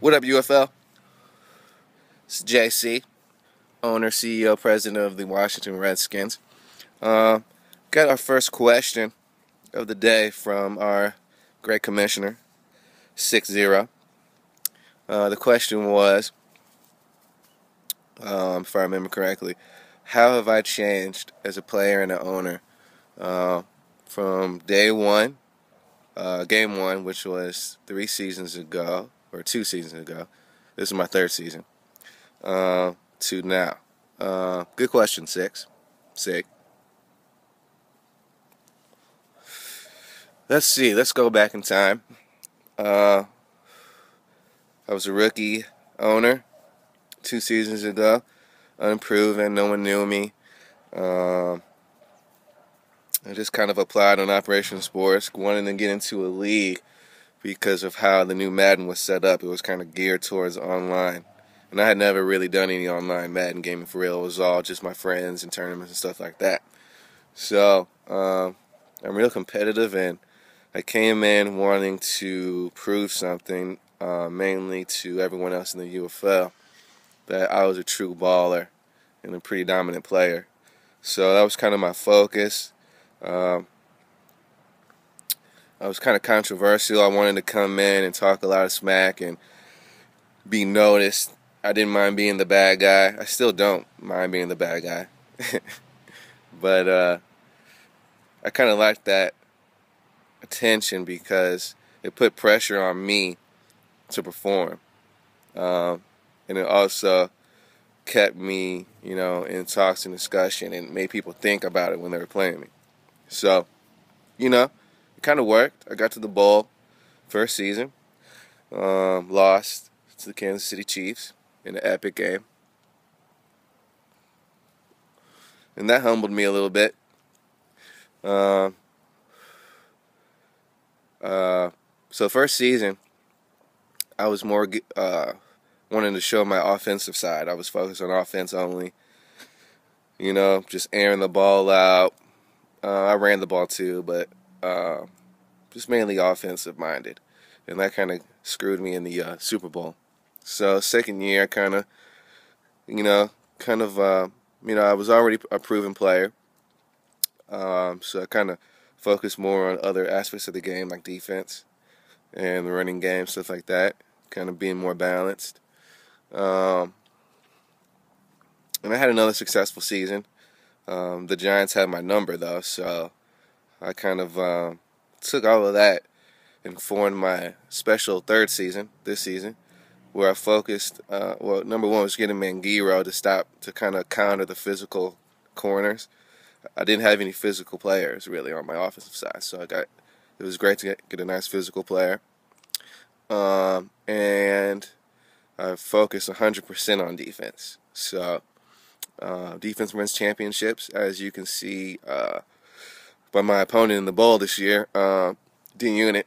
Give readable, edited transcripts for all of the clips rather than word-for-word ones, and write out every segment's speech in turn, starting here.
What up, UFL? It's JC, owner, CEO, president of the Washington Redskins. Got our first question of the day from our great commissioner, 6-0. The question was, if I remember correctly, how have I changed as a player and an owner from day one, game one, which was 3 seasons ago, or 2 seasons ago. This is my 3rd season. To now. Good question, 6. Let's see. Let's go back in time. I was a rookie owner 2 seasons ago. Unproven. No one knew me. I just kind of applied on Operation Sports, wanting to get into a league because of how the new Madden was set up. It was kind of geared towards online. And I had never really done any online Madden gaming for real. It was all just my friends and tournaments and stuff like that. So, I'm real competitive, and I came in wanting to prove something, mainly to everyone else in the UFL, that I was a true baller and a pretty dominant player. So that was kind of my focus. I was kind of controversial. I wanted to come in and talk a lot of smack and be noticed. I didn't mind being the bad guy. I still don't mind being the bad guy. But I kind of liked that attention because it put pressure on me to perform. And it also kept me, in talks and discussion and made people think about it when they were playing me. So, it kind of worked. I got to the bowl first season. Lost to the Kansas City Chiefs in an epic game. And that humbled me a little bit. So first season, I was more wanting to show my offensive side. I was focused on offense only. Just airing the ball out. I ran the ball too, but just mainly offensive minded. And that kind of screwed me in the Super Bowl. So second year, I was already a proven player. So I kind of focused more on other aspects of the game, like defense and the running game, stuff like that, kind of being more balanced. And I had another successful season. The Giants had my number, though, so I kind of took all of that and formed my special 3rd season, this season, where I focused, number one was getting Mangiro to kind of counter the physical corners. I didn't have any physical players, really, on my offensive side, so it was great to get a nice physical player. And I focused 100% on defense. So, defense wins championships, as you can see by my opponent in the bowl this year, D-Unit.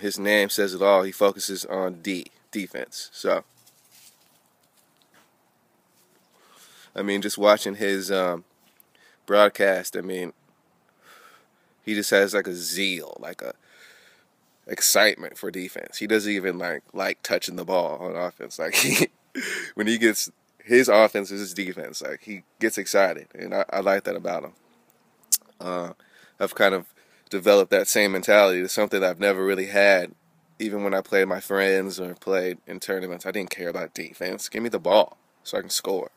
His name says it all. He focuses on defense. So, just watching his broadcast, he just has like a zeal, like a excitement for defense. He doesn't even like touching the ball on offense. When he gets his offense is his defense. He gets excited, and I like that about him. I've kind of developed that same mentality. It's something that I've never really had, even when I played my friends or played in tournaments. I didn't care about defense. Give me the ball so I can score.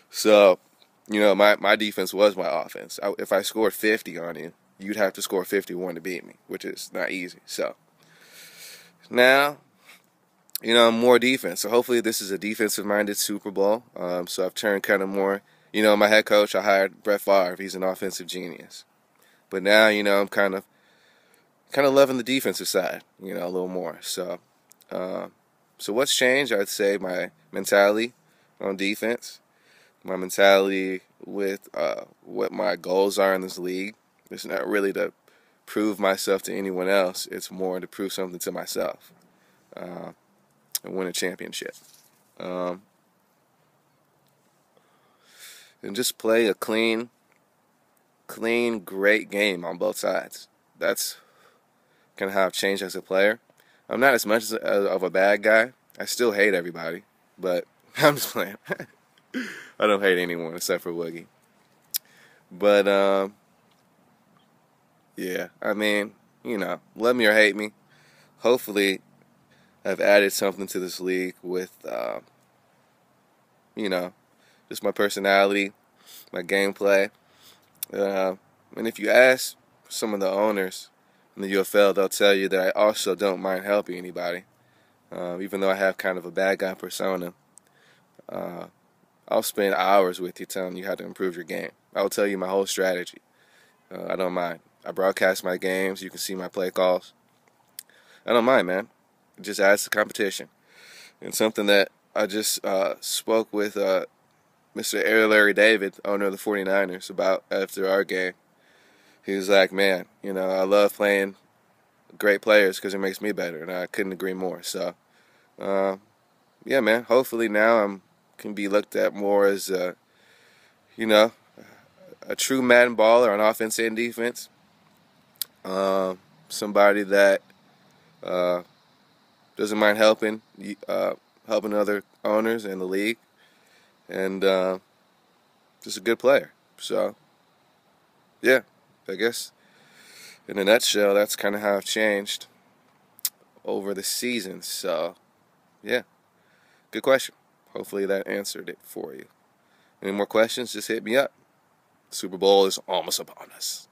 So, my defense was my offense. If I scored 50 on you, you'd have to score 51 to beat me, which is not easy. So, now, more defense. So hopefully this is a defensive-minded Super Bowl. So I've turned kind of more, my head coach, I hired Brett Favre. He's an offensive genius. But now, I'm kind of loving the defensive side, a little more. So, so what's changed? I'd say my mentality on defense, my mentality with what my goals are in this league. It's not really to prove myself to anyone else. It's more to prove something to myself. And win a championship. And just play a clean, great game on both sides. That's kind of how I've changed as a player. I'm not as much of a bad guy. I still hate everybody, but I'm just playing. I don't hate anyone except for Woogie. But yeah, I mean, love me or hate me. Hopefully, I've added something to this league with, just my personality, my gameplay. And if you ask some of the owners in the UFL, they'll tell you that I also don't mind helping anybody. Even though I have kind of a bad guy persona, I'll spend hours with you telling you how to improve your game. I'll tell you my whole strategy. I don't mind. I broadcast my games. You can see my play calls. I don't mind, man. It just adds to competition. And something that I just spoke with Mr. Larry David, owner of the 49ers, about after our game. He was like, man, I love playing great players because it makes me better, and I couldn't agree more. So, yeah, man, hopefully now I can be looked at more as, a true Madden baller on offense and defense. Somebody that doesn't mind helping other owners in the league, and just a good player. So, yeah, I guess in a nutshell, that's kind of how I've changed over the season. So, yeah, good question. Hopefully that answered it for you. Any more questions, just hit me up. Super Bowl is almost upon us.